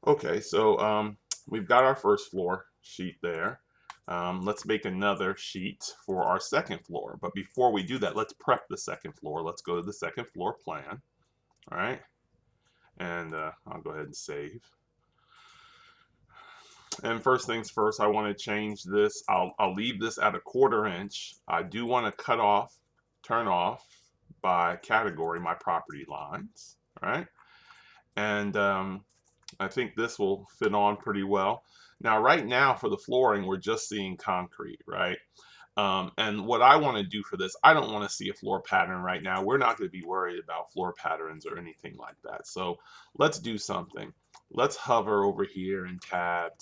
Okay, so we've got our first floor sheet there. Let's make another sheet for our second floor. But before we do that, let's prep the second floor. Let's go to the second floor plan. All right, and I'll go ahead and save. And first things first, I want to change this. I'll leave this at 1/4 inch. I do want to cut off, turn off by category my property lines. All right, and I think this will fit on pretty well. Now, right now for the flooring, we're just seeing concrete, right? And what I want to do for this, I don't want to see a floor pattern right now. We're not going to be worried about floor patterns or anything like that. So let's do something. Let's hover over here and tab,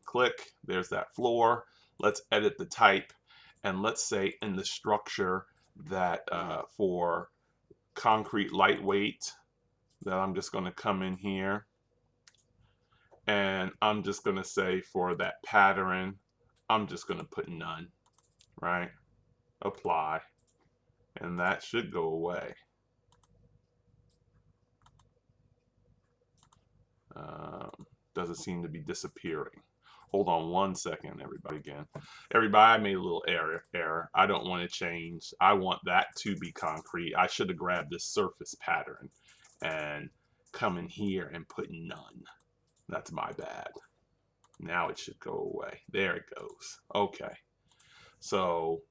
click. There's that floor. Let's edit the type. And let's say in the structure that for concrete lightweight, that I'm just going to come in here and I'm just going to say for that pattern, I'm just going to put none, right? Apply, and that should go away. Doesn't seem to be disappearing. Hold on one second, everybody. Again, everybody, I made a little error. I don't want to change. I want that to be concrete. I should have grabbed this surface pattern and come in here and put none. That's my bad. Now it should go away. There it goes. Okay. So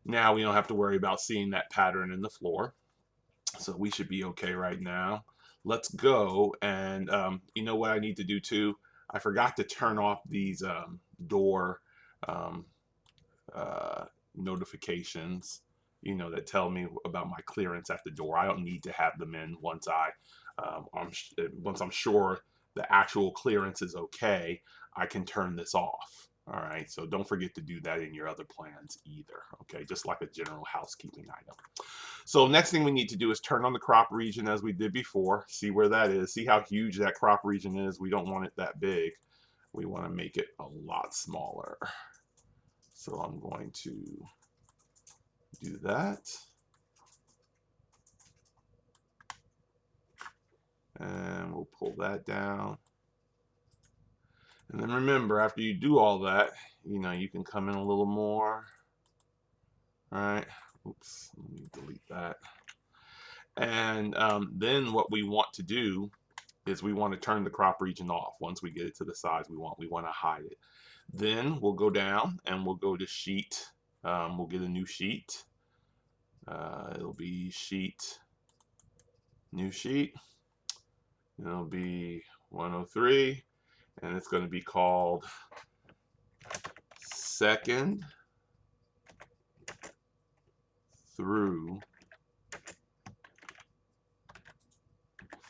now we don't have to worry about seeing that pattern in the floor. So we should be okay right now. Let's go. And you know what I need to do too? I forgot to turn off these door um, notifications, that tell me about my clearance at the door. I don't need to have them in once once I'm sure the actual clearance is okay. I can turn this off. All right, so don't forget to do that in your other plans either. Okay, just like a general housekeeping item. So next thing we need to do is turn on the crop region as we did before. See where that is. See how huge that crop region is. We don't want it that big. We want to make it a lot smaller. So I'm going to do that. And we'll pull that down. And then remember, after you do all that, you can come in a little more. All right. Oops, let me delete that. And then what we want to do is we want to turn the crop region off. Once we get it to the size we want to hide it. Then we'll go down and we'll go to sheet. We'll get a new sheet. It'll be sheet, new sheet. It'll be 103, and it's going to be called second through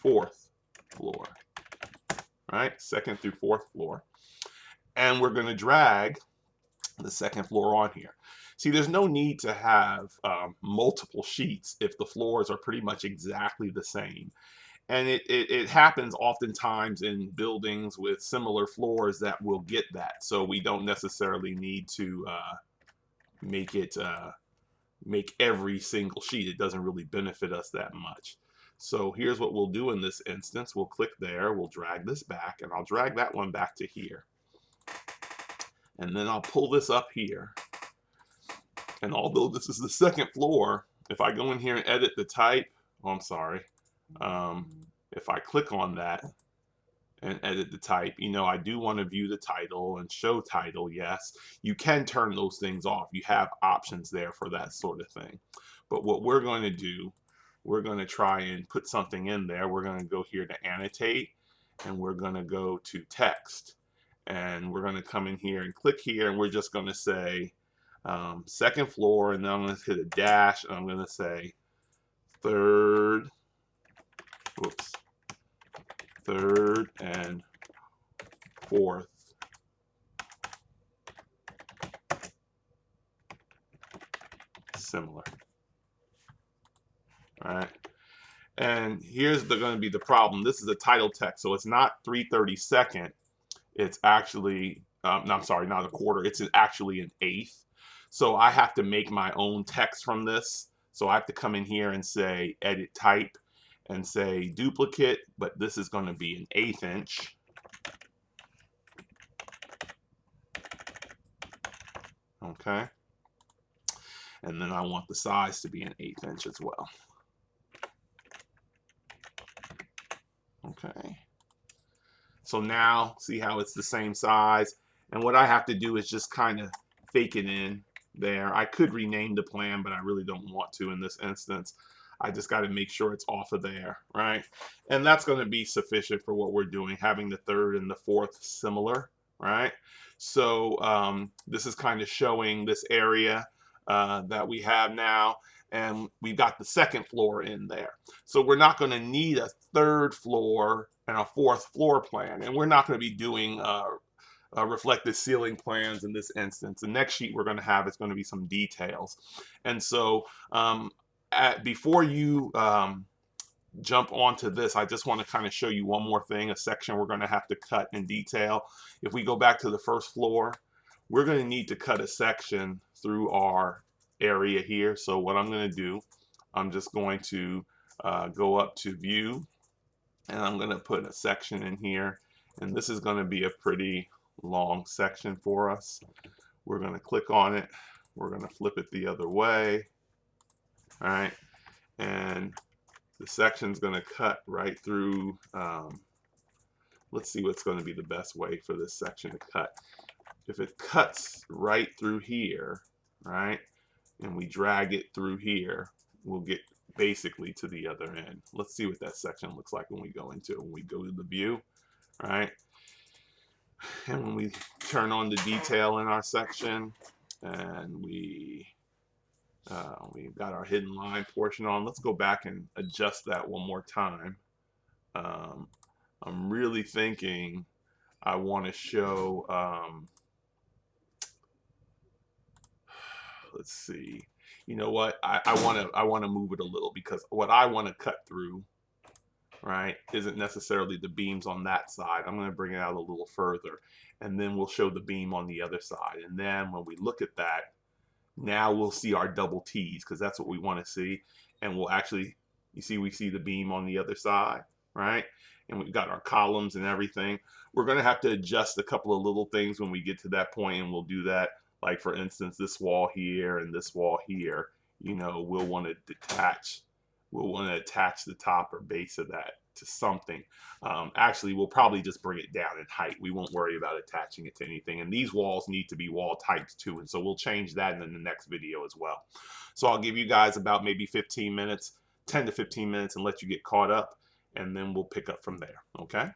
fourth floor. Right? Second through fourth floor. And we're going to drag the second floor on here. See, there's no need to have multiple sheets if the floors are pretty much exactly the same. And it happens oftentimes in buildings with similar floors that will get that. So we don't necessarily need to make every single sheet. It doesn't really benefit us that much. So here's what we'll do in this instance. We'll click there, we'll drag this back, and I'll drag that one back to here. And then I'll pull this up here. And although this is the second floor, if I go in here and edit the type, oh, I'm sorry. If I click on that and edit the type, I do want to view the title and show title. Yes, you can turn those things off. You have options there for that sort of thing. But what we're going to do, we're going to try and put something in there. We're going to go here to annotate, and we're going to go to text. And we're going to come in here and click here, and we're just going to say second floor, and then I'm going to hit a dash, and I'm going to say third and fourth similar. All right. And here's going to be the problem. This is a title text, so it's not 3/32. It's actually, no, I'm sorry, not 1/4. It's actually an 1/8. So I have to make my own text from this. So I have to come in here and say edit type and say duplicate, but this is going to be an 1/8 inch. Okay. And then I want the size to be an 1/8 inch as well. Okay. So now, see how it's the same size? And what I have to do is just kind of fake it in there. I could rename the plan, but I really don't want to in this instance. I just got to make sure it's off of there, right? And that's going to be sufficient for what we're doing, having the third and the fourth similar, right? So this is kind of showing this area that we have now, and we've got the second floor in there. So we're not going to need a third floor and a fourth floor plan, and we're not going to be doing reflective ceiling plans in this instance. The next sheet we're going to have is going to be some details. And so before you jump onto this, I just want to kind of show you one more thing, a section we're going to have to cut in detail. If we go back to the first floor, we're going to need to cut a section through our area here. So what I'm going to do, I'm just going to go up to view, and I'm going to put a section in here, and this is going to be a pretty long section for us. We're going to click on it, we're going to flip it the other way, all right, and the section's going to cut right through. Let's see what's going to be the best way for this section to cut. If it cuts right through here, right, and we drag it through here, we'll get basically to the other end. Let's see what that section looks like when we go to the view, right? And when we turn on the detail in our section, and we've got our hidden line portion on. Let's go back and adjust that one more time. I'm really thinking I want to show, let's see. You know what? I want to move it a little, because what I want to cut through, right, isn't necessarily the beams on that side. I'm going to bring it out a little further, and then we'll show the beam on the other side. And then when we look at that, now we'll see our double T's, because that's what we want to see. And we'll actually, you see, we see the beam on the other side, right? And we've got our columns and everything. We're going to have to adjust a couple of little things when we get to that point, and we'll do that. Like, for instance, this wall here and this wall here, you know, we'll want to attach the top or base of that to something. Actually, we'll probably just bring it down in height. We won't worry about attaching it to anything. And these walls need to be wall types too, and so we'll change that in the next video as well. So I'll give you guys about maybe 15 minutes, 10 to 15 minutes, and let you get caught up, and then we'll pick up from there, okay?